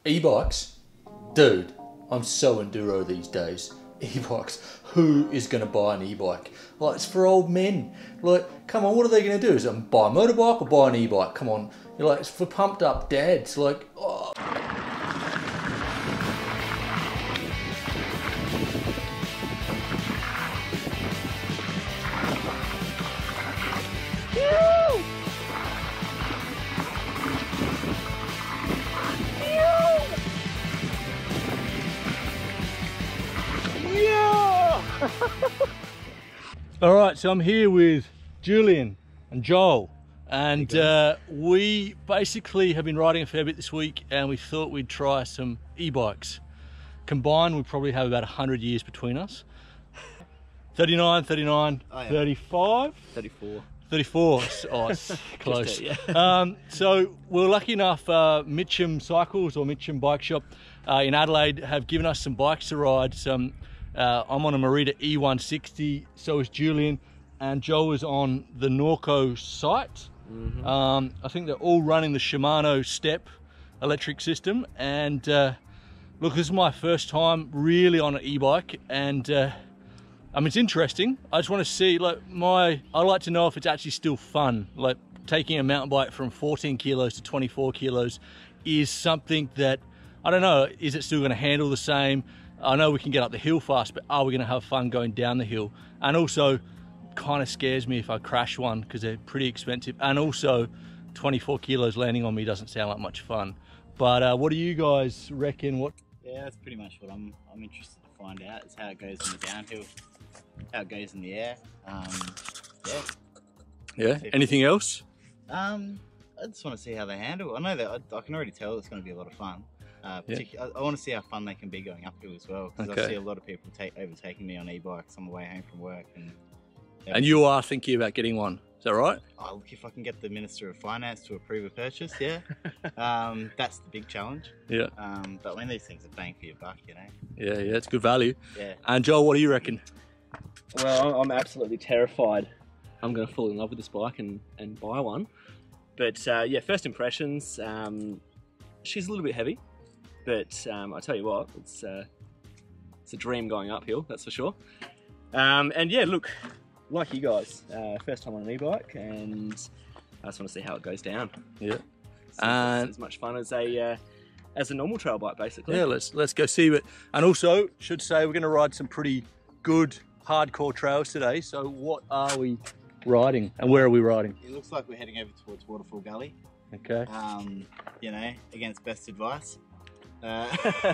E-bikes? Dude, I'm so enduro these days. E-bikes, who is going to buy an e-bike? Like, it's for old men. Like, come on, what are they going to do? Is it buy a motorbike or buy an e-bike? Come on. You're like, it's for pumped up dads. Like, oh. Alright, so I'm here with Julian and Joel, and we basically have been riding a fair bit this week, and we thought we'd try some e-bikes. Combined, we probably have about 100 years between us. 39, 39, oh, yeah. 35? 34. 34, oh, it's close. Yeah. So we're lucky enough, Mitcham Cycles or Mitcham Bike Shop in Adelaide have given us some bikes to ride. I'm on a Merida E160, so is Julian, and Joe is on the Norco site. I think they're all running the Shimano Step electric system, and look, this is my first time really on an e-bike, and I mean, it's interesting. I just want to see, like, I like to know if it's actually still fun. Like, taking a mountain bike from 14 kilos to 24 kilos is something that, I don't know, is it still going to handle the same? I know we can get up the hill fast, but are we going to have fun going down the hill? And also, kind of scares me if I crash one because they're pretty expensive. And also, 24 kilos landing on me doesn't sound like much fun. But what do you guys reckon? Yeah, that's pretty much what I'm interested to find out. Is how it goes in the downhill, how it goes in the air. Yeah. Anything else? I just want to see how they handle. I know that I can already tell it's going to be a lot of fun. I want to see how fun they can be going uphill as well, because I see a lot of people overtaking me on e-bikes on the way home from work. And you are thinking about getting one, is that right? Oh, look, if I can get the Minister of Finance to approve a purchase, yeah. That's the big challenge. Yeah. But I mean, these things are bang for your buck, you know. Yeah, it's good value. Yeah. And Joel, what do you reckon? Well, I'm absolutely terrified I'm going to fall in love with this bike and buy one. But yeah, first impressions, she's a little bit heavy. But I tell you what, it's a dream going uphill, that's for sure. And yeah, look, like you guys, first time on an e-bike, and I just want to see how it goes down. Yeah, and as much fun as a normal trail bike, basically. Yeah, let's go see it. And also, should say we're going to ride some pretty good hardcore trails today. So what are we riding, and where are we riding? It looks like we're heading over towards Waterfall Gully. Okay. You know, against best advice.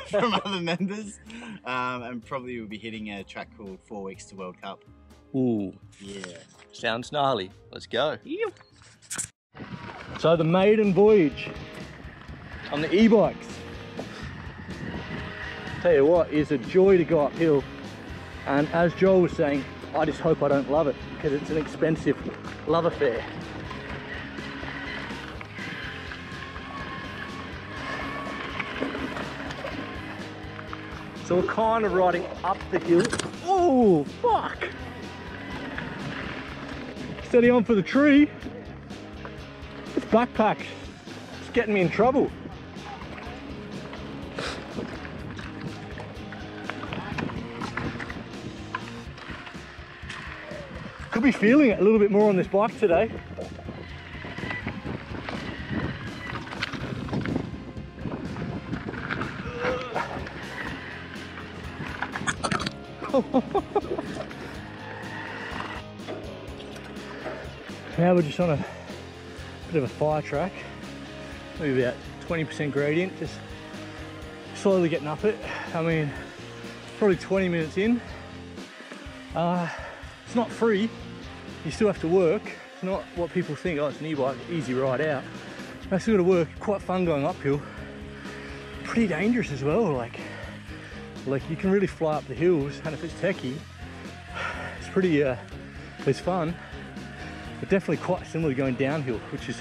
From other members, and probably we'll be hitting a track called 4 Weeks to World Cup. Ooh, yeah, sounds gnarly. Let's go. Yep. So the maiden voyage on the e-bikes, tell you what, is a joy to go uphill. And as Joel was saying, I just hope I don't love it, because it's an expensive love affair. So we're kind of riding up the hill. Oh, fuck! Steady on for the tree. This backpack is getting me in trouble. Could be feeling it a little bit more on this bike today. Now we're just on a bit of a fire track, maybe about 20% gradient, just slowly getting up it. I mean, probably 20 minutes in. It's not free, you still have to work. It's not what people think, oh, it's an e-bike, easy ride out. I still got to work, quite fun going uphill. Pretty dangerous as well, like you can really fly up the hills, and if it's techie, it's pretty, it's fun. But definitely quite similar to going downhill, which is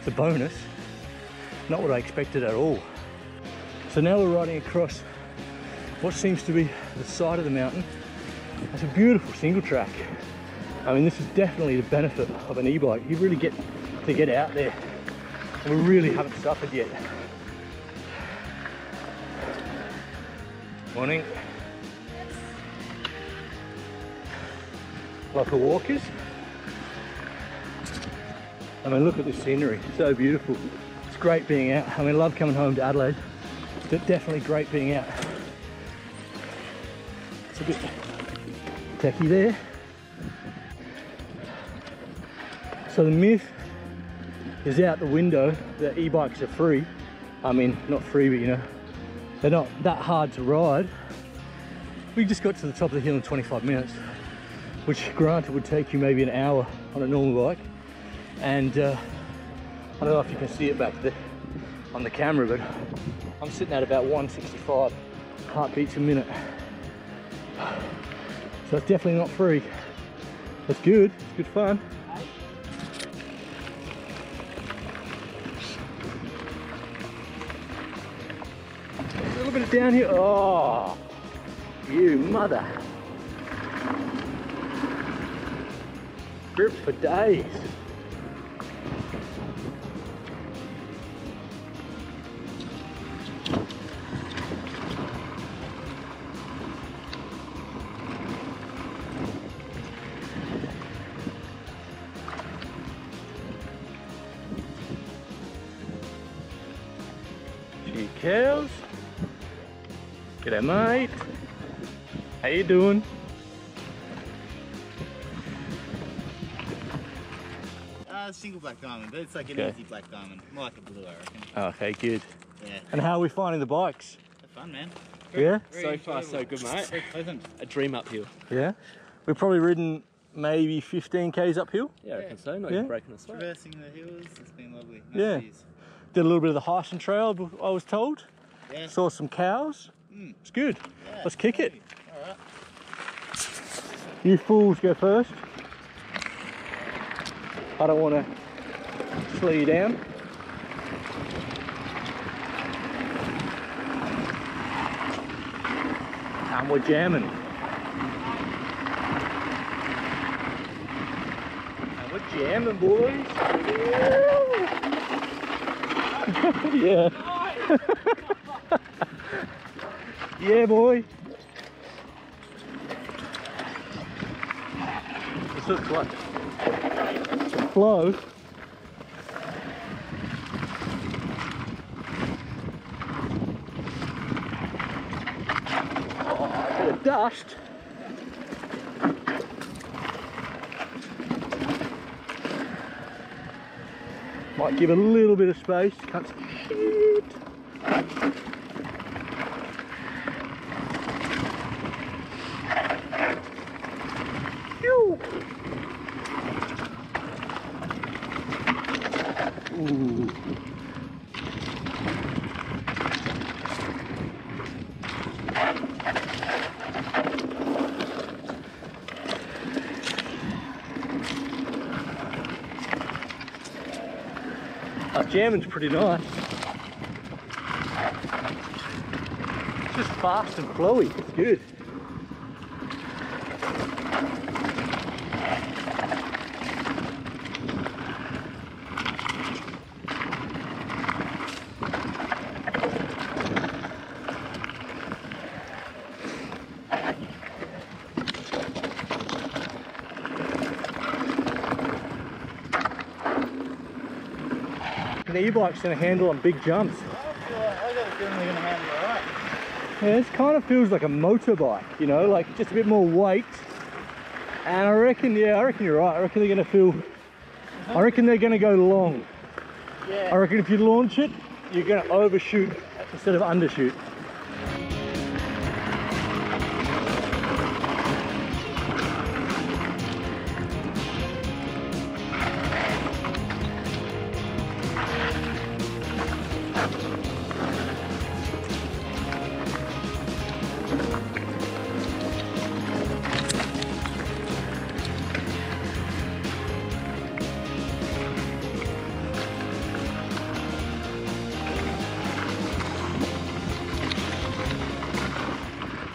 a bonus. Not what I expected at all. So now we're riding across what seems to be the side of the mountain. It's a beautiful single track. I mean, this is definitely the benefit of an e-bike. You really get to get out there. And we really haven't suffered yet. Morning. Local walkers. I mean, look at this scenery, so beautiful. It's great being out. I mean, I love coming home to Adelaide, but definitely great being out. It's a bit techie there. So the myth is out the window that e-bikes are free. I mean, not free, but you know, they're not that hard to ride. We just got to the top of the hill in 25 minutes, which granted would take you maybe an hour on a normal bike. And I don't know if you can see it back there on the camera, but I'm sitting at about 165 heartbeats a minute. So it's definitely not free. It's good, it's good fun. A little bit of down here. Oh, you mother. Grip for days. Gee cows. G'day mate. How you doing? Single black diamond, but it's like an easy black diamond. More like a blue, I reckon. Okay, good. Yeah. And how are we finding the bikes? They're fun, man. Yeah? So far, so good, mate. Very pleasant. A dream uphill. Yeah? We've probably ridden maybe 15 k's uphill. Yeah, I reckon so. Not Yeah. even breaking a sweat. Traversing the hills, it's been lovely. Nice Yeah. views. Did a little bit of the Hyson Trail, I was told. Yeah. Saw some cows. It's good. Yeah, Let's kick it. Alright. You fools go first. I don't want to slow you down. And we're jamming. And we're jamming, boys. Yeah. Yeah, boy. This looks like flow. Oh, a bit of dust. Might give a little bit of space. Can't see shit. Phew. Ooh. Our jamming's pretty nice. It's just fast and flowy. It's good. The e-bike's going to handle on big jumps. I got a feeling they're going to handle it alright. Yeah, this kind of feels like a motorbike, you know, like just a bit more weight. And I reckon, yeah, I reckon you're right. I reckon they're going to feel, I reckon they're going to go long. Yeah. I reckon if you launch it, you're going to overshoot instead of undershoot.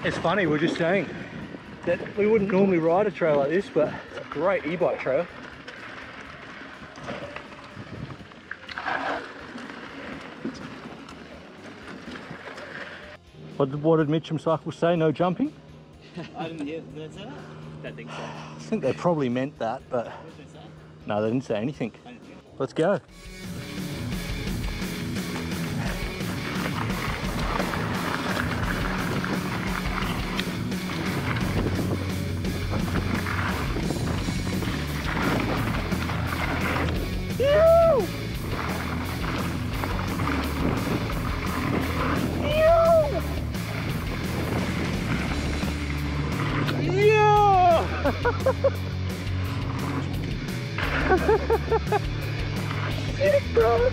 It's funny, we're just saying that we wouldn't normally ride a trail like this, but it's a great e-bike trail. What did Mitchum Cycles say? No jumping? I didn't hear. Did they say that? Don't think so. I think they probably meant that, but What did they say? no, they didn't say anything. I didn't hear. Let's go. Sick, bro.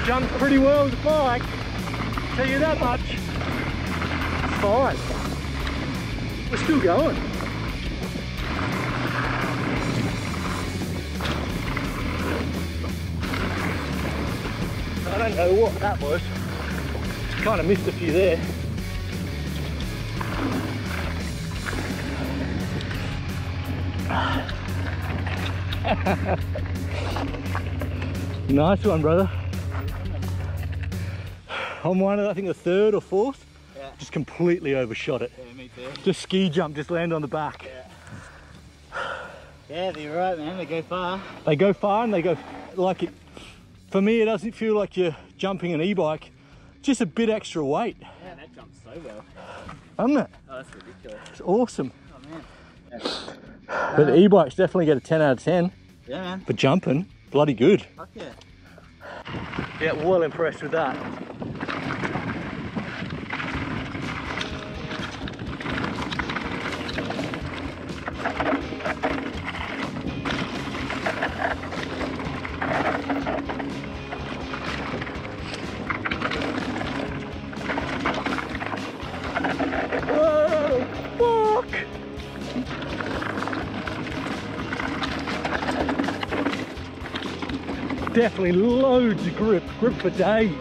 Jumped pretty well with the bike, tell you that much. It's fine. We're still going. I don't know what that was. Kind of missed a few there. Nice one, brother. On one of, I think, the third or fourth, Yeah. just completely overshot it. Yeah, me too. Just ski jump, just land on the back. Yeah. Yeah, they're right, man. They go far. They go far and they go like it. For me, it doesn't feel like you're jumping an e-bike, just a bit extra weight. Yeah, that jumps so well. Doesn't it? Oh, that's ridiculous. It's awesome. Oh, man. Yeah. But the e-bikes definitely get a 10 out of 10 Yeah, man. for jumping. Bloody good. Fuck yeah. Yeah, well impressed with that. Whoa, fuck! Definitely loads of grip for days.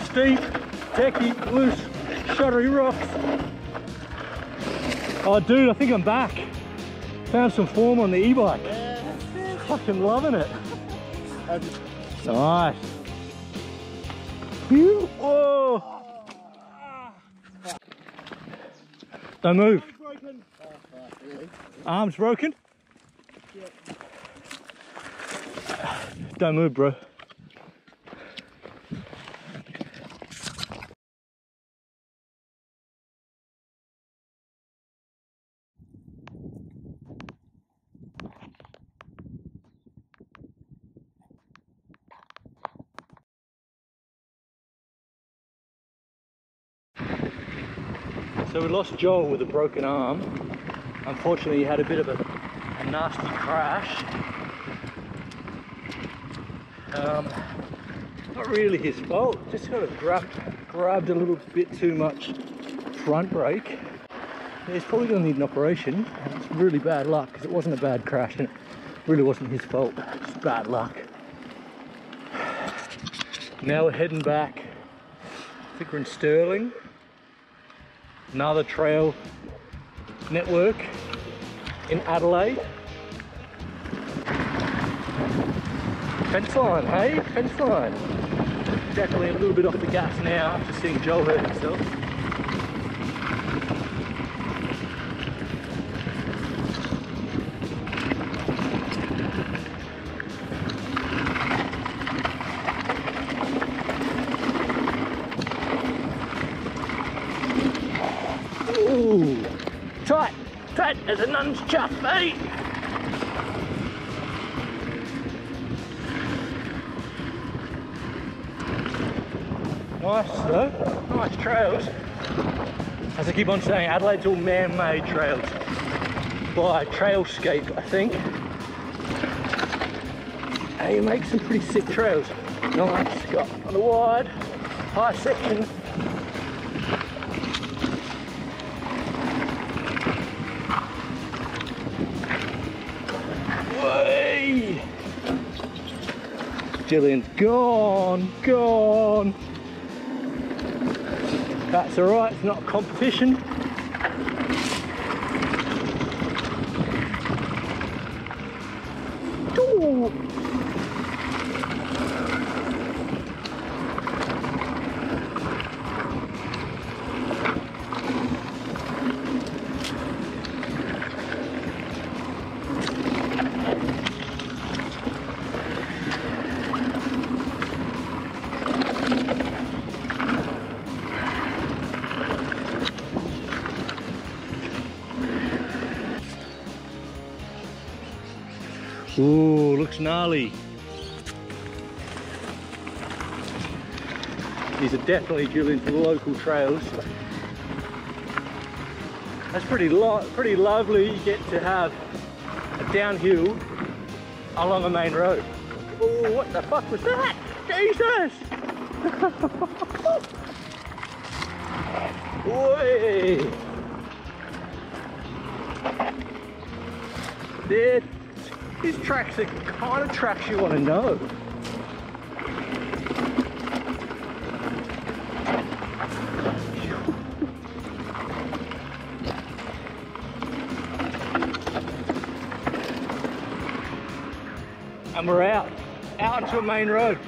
Steep, techy, loose, shuddery rocks. Oh dude, I think I'm back. Found some form on the e-bike. Fucking loving it. Nice. Phew. Whoa. Don't move. Arms broken? Don't move, bro. So we lost Joel with a broken arm. Unfortunately, he had a bit of a nasty crash. Not really his fault, just sort of grabbed a little bit too much front brake. Yeah, he's probably going to need an operation. It's really bad luck because it wasn't a bad crash and it really wasn't his fault, just bad luck. Now we're heading back. I think we're in Stirling. Another trail network in Adelaide. Fence line, hey? Fence line. Definitely a little bit off the gas now after seeing Joel hurt himself. Ooh, tight as a nun's chuff, eh? Nice though, nice trails. As I keep on saying, Adelaide's all man-made trails by Trailscape, I think. And you make some pretty sick trails. Nice, got on the wide, high section. Jillian's gone, gone. That's all right, it's not a competition. Ooh. Ooh, looks gnarly. These are definitely Julian's local trails. That's pretty lovely. You get to have a downhill along a main road. Oh, what the fuck was that? Jesus! Oi! These tracks are kind of tracks you want to know. And we're out onto a main road.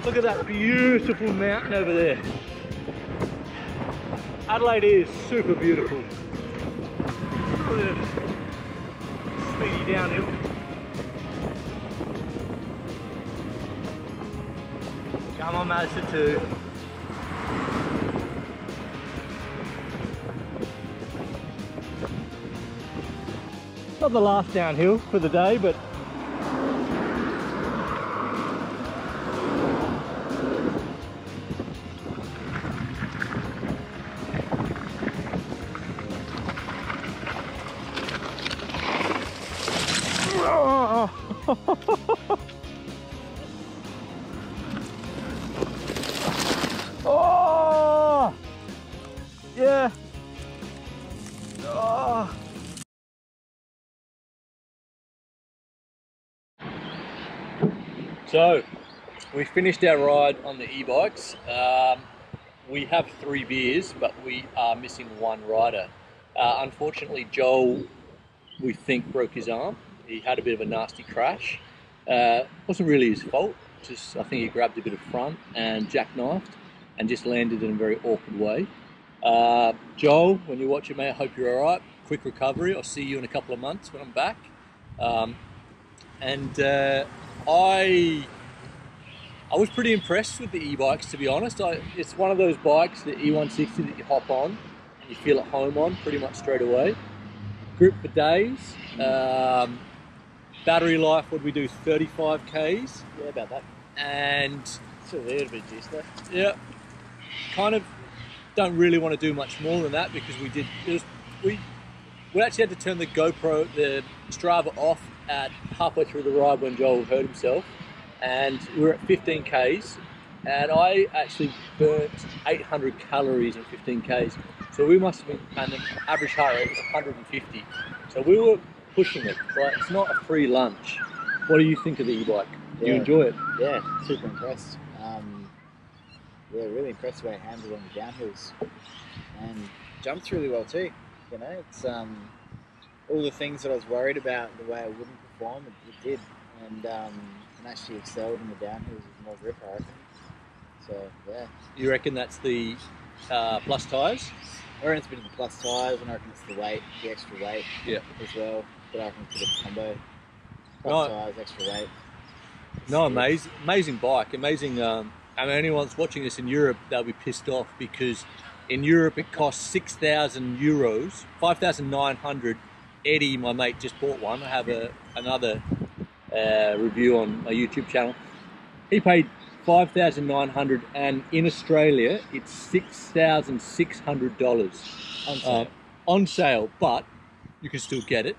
Look at that beautiful mountain over there. Adelaide is super beautiful. Look at it. Speedy downhill. Come on, Mazda 2. Not the last downhill for the day, but oh, yeah. Oh. So we finished our ride on the e-bikes. We have 3 beers, but we are missing 1 rider. Unfortunately, Joel, we think, broke his arm. He had a bit of a nasty crash. Wasn't really his fault. Just I think he grabbed a bit of front and jackknifed and just landed in a very awkward way. Joel, when you watch it, mate, I hope you're all right. Quick recovery. I'll see you in a couple of months when I'm back. I was pretty impressed with the e-bikes, to be honest. It's one of those bikes, the E160, that you hop on and you feel at home on pretty much straight away. Grip for days. Battery life, what do we do, 35 Ks? Yeah, about that. And Still a little bit juice left. yeah, kind of don't really want to do much more than that because we actually had to turn the GoPro, the Strava off at halfway through the ride when Joel hurt himself, and we were at 15 Ks, and I actually burnt 800 calories in 15 Ks. So we must have been, and the average heart rate was 150. So we were pushing it, but it's not a free lunch. What do you think of the e-bike? Do you enjoy it? Yeah, super impressed. Yeah, really impressed the way it handled on the downhills, and jumped really well too. You know, it's all the things that I was worried about, the way I wouldn't perform, it did, and actually excelled in the downhills with more grip, I reckon. So yeah. You reckon that's the plus tyres? I reckon it's a bit of the plus tyres, and I reckon it's the weight, the extra weight as well. But I reckon it's a bit of combo. Plus tyres, extra weight. No, amazing bike, amazing. I mean, anyone's watching this in Europe, they'll be pissed off because in Europe it costs 6,000 euros, 5,900. Eddie, my mate, just bought one. I have another review on my YouTube channel. He paid 5,900, and in Australia it's $6,600 on sale, but you can still get it,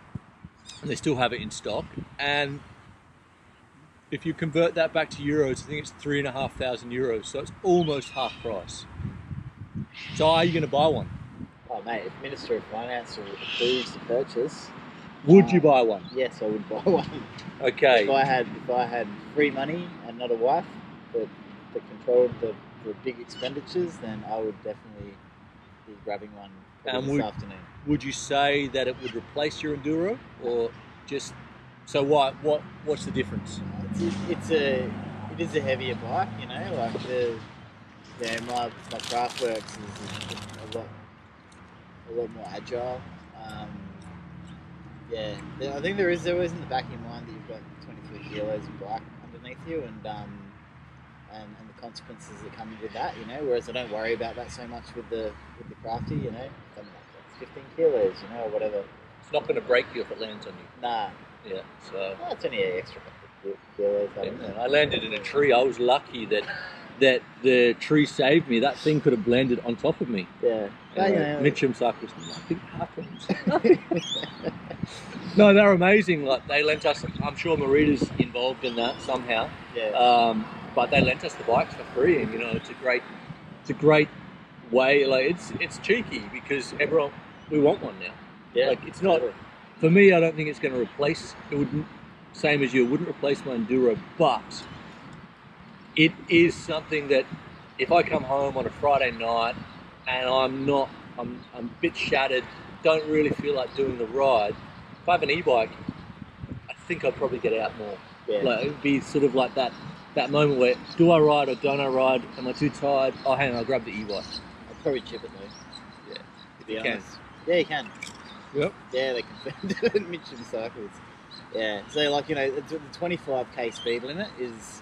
and they still have it in stock. And if you convert that back to euros, I think it's 3,500 euros, so it's almost half price. So are you going to buy one? Oh mate, if Minister of Finance approves the purchase, Would you buy one? Yes, I would buy one. Okay. If I had free money and not a wife that controlled the big expenditures, then I would definitely be grabbing one this afternoon. Would you say that it would replace your Enduro, or just so what? What's the difference? It is a heavier bike, you know. Like my Craftworks is a lot more agile. I think there is always in the back of your mind that you've got 23 kilos of bike underneath you, and the consequences that come with that, you know. Whereas I don't worry about that so much with the Crafty, you know. It's 15 kilos, you know, or whatever. It's not going to break you if it lands on you. Nah. Yeah. So. Well, it's only an extra kilos. I landed in a tree. I was lucky that the tree saved me. That thing could have landed on top of me. Yeah. Mitchum cyclists, nothing happens. No, they're amazing. Like, they lent us. I'm sure Marita's involved in that somehow. Yeah. But they lent us the bikes for free, and you know, it's a great way. Like, it's cheeky because we want one now. Yeah. Like, it's not for me. I don't think it's going to replace. It wouldn't. Same as you, it wouldn't replace my Enduro, but it is something that if I come home on a Friday night and I'm a bit shattered, don't really feel like doing the ride, if I have an e-bike, I think I'd probably get out more. Yeah. Like, it'd be sort of like that moment where, do I ride or don't I ride? Am I too tired? Oh, hang on, I'll grab the e-bike. I'd probably chip it though. Yeah. To be honest. Can. Yeah, you can. Yep. Yeah, they confirmed it at Mitchum Cycles. Yeah, so like, you know, the 25k speed limit is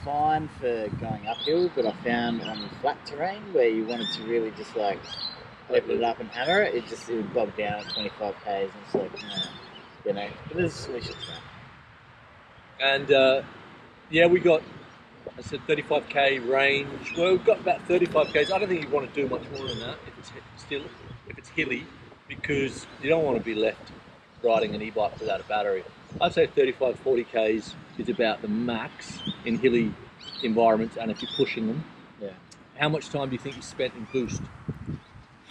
fine for going uphill, but I found on the flat terrain where you wanted to really just like open it up and hammer it, it would bog down at 25k's, and it's like, you know, but there's a solution to that. And yeah, we got, I said 35k range. Well, we've got about 35k's. I don't think you want to do much more than that if it's hilly, because you don't want to be left riding an e-bike without a battery. I'd say 35, 40k's is about the max in hilly environments, and if you're pushing them. Yeah. How much time do you think you spent in boost?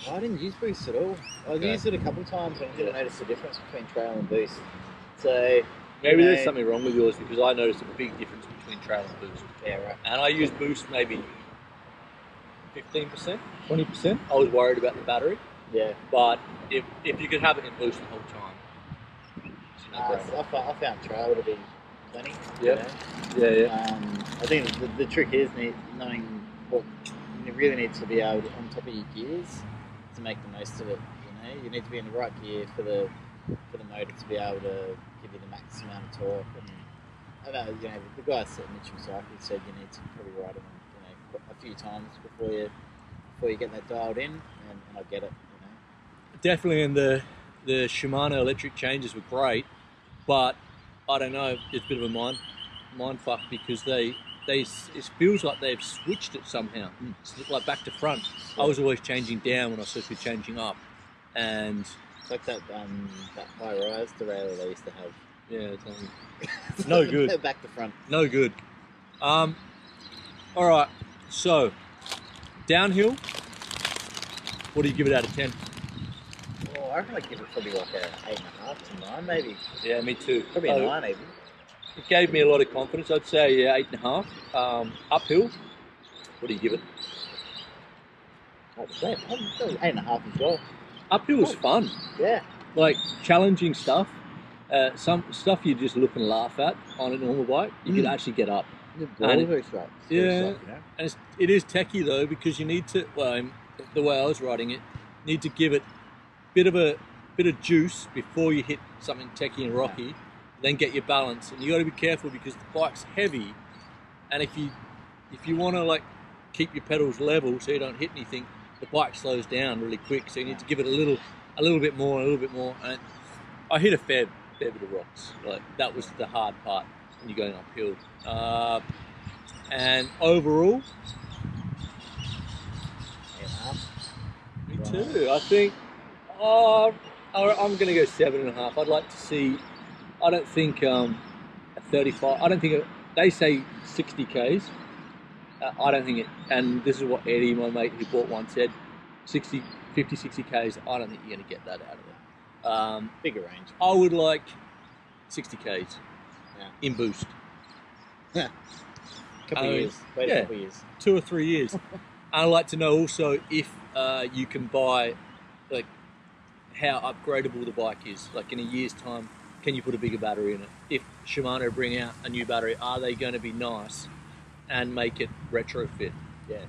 I didn't use boost at all. I've used it a couple of times and I didn't notice the difference between trail and boost. So maybe there's something wrong with yours, because I noticed a big difference between trail and boost. Yeah, right. And I used boost maybe 15%, 20%. I was worried about the battery. Yeah. But if you could have it in boost the whole time, I found trail to be plenty. Yep. You know? Yeah. I think the trick is knowing what you really need to be able to, on top of your gears, to make the most of it. You know, you need to be in the right gear for the motor to be able to give you the max amount of torque. And I know, you know, the guys at Mitchum Cycles said you need to probably ride them, you know, a few times before you get that dialed in, and I get it. You know. Definitely, and the Shimano electric changes were great, but I don't know, it's a bit of a mind fuck, because it feels like they've switched it somehow. It's like back to front. I was always changing down when I was supposed to be changing up, and it's like that high rise derailleur they used to have. Yeah, it's no good. Back to front. No good. All right, so downhill, what do you give it out of 10? Oh, I reckon I'd give it probably like a 8.5 to 9, maybe. Yeah, me too. Probably a 9 even. It gave me a lot of confidence. I'd say 8.5. Uphill, what do you give it? I'd say 8.5 as well. Uphill was fun. Yeah. Like challenging stuff. Some stuff you just look and laugh at on a normal bike. You could actually get up. And it is techie though, because you need to. Well, the way I was riding it, you need to give it a bit of juice before you hit something techie and rocky. Then get your balance, and you got to be careful because the bike's heavy, and if you want to like keep your pedals level so you don't hit anything, the bike slows down really quick. So you need to give it a little bit more, and I hit a fair bit of rocks. Like that was the hard part when you're going uphill. And overall, me too. I think I'm going to go 7.5. I'd like to see. I don't think a 35. I don't think they say 60k's. I don't think it. And this is what Eddie, my mate who bought one, said: 50, 60k's. I don't think you're going to get that out of it. Bigger range. I would like 60 k's Yeah. in boost. Yeah. Couple of years. Wait a couple of years. 2 or 3 years. I'd like to know also if you can buy, like, how upgradable the bike is. Like in a year's time, can you put a bigger battery in it? If Shimano bring out a new battery, are they going to be nice and make it retrofit? Yeah.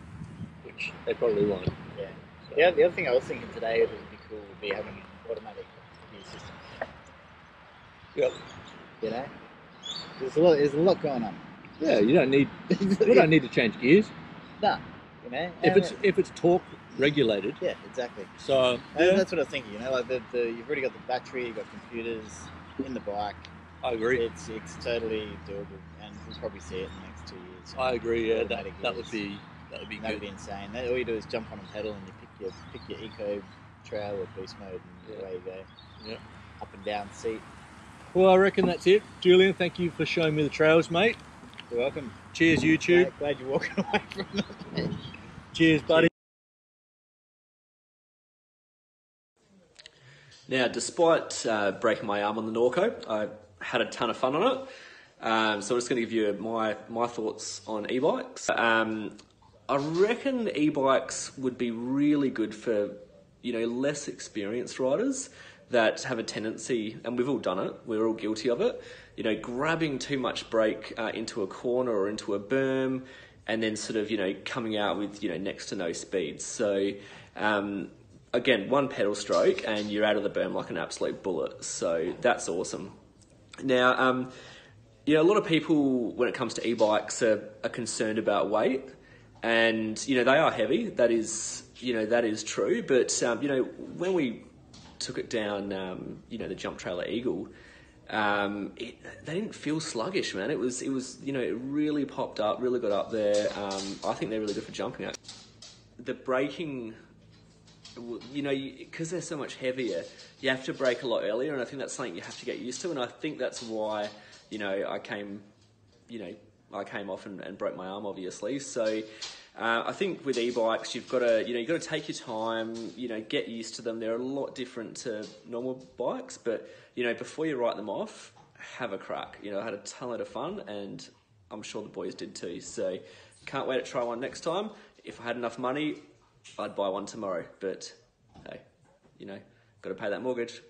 Which they probably won't. Yeah. Yeah. The other thing I was thinking today that would be cool would be having an automatic gear system. Yep. You know, there's a lot going on. Yeah, you don't need to change gears. Nah, you know, If it's torque regulated. Yeah, exactly. So that's what I was thinking. You know, like you've already got the battery, you've got computers in the bike. I agree. It's totally doable, and we'll probably see it in the next 2 years. I agree. Yeah, Automatic that would be That'd good. be insane. All you do is jump on a pedal and you pick your eco trail or boost mode, and away you go. Yeah. Up and down seat. Well, I reckon that's it. Julian, thank you for showing me the trails, mate. You're welcome. Cheers, YouTube. Glad you're walking away from it. Cheers, buddy. Now, despite breaking my arm on the Norco, I had a ton of fun on it. So I'm just going to give you my thoughts on e-bikes. I reckon e-bikes would be really good for, less experienced riders that have a tendency, and we've all done it, we're all guilty of it, grabbing too much brake into a corner or into a berm, and then sort of, coming out with, next to no speed. So, again, one pedal stroke and you're out of the berm like an absolute bullet. So that's awesome. Now, a lot of people, when it comes to e-bikes, are concerned about weight. And, they are heavy. That is true. But, when we took it down, the jump trailer Eagle, they didn't feel sluggish, man. It was, it really popped up, really got up there. I think they're really good for jumping out. The braking, because they're so much heavier, you have to brake a lot earlier, and I think that's something you have to get used to. And I think that's why, I came off and broke my arm, obviously. So I think with e-bikes, you've got to take your time, get used to them. They're a lot different to normal bikes, but before you write them off, have a crack. I had a ton of fun, and I'm sure the boys did too. So can't wait to try one next time. If I had enough money, I'd buy one tomorrow. But hey, got to pay that mortgage.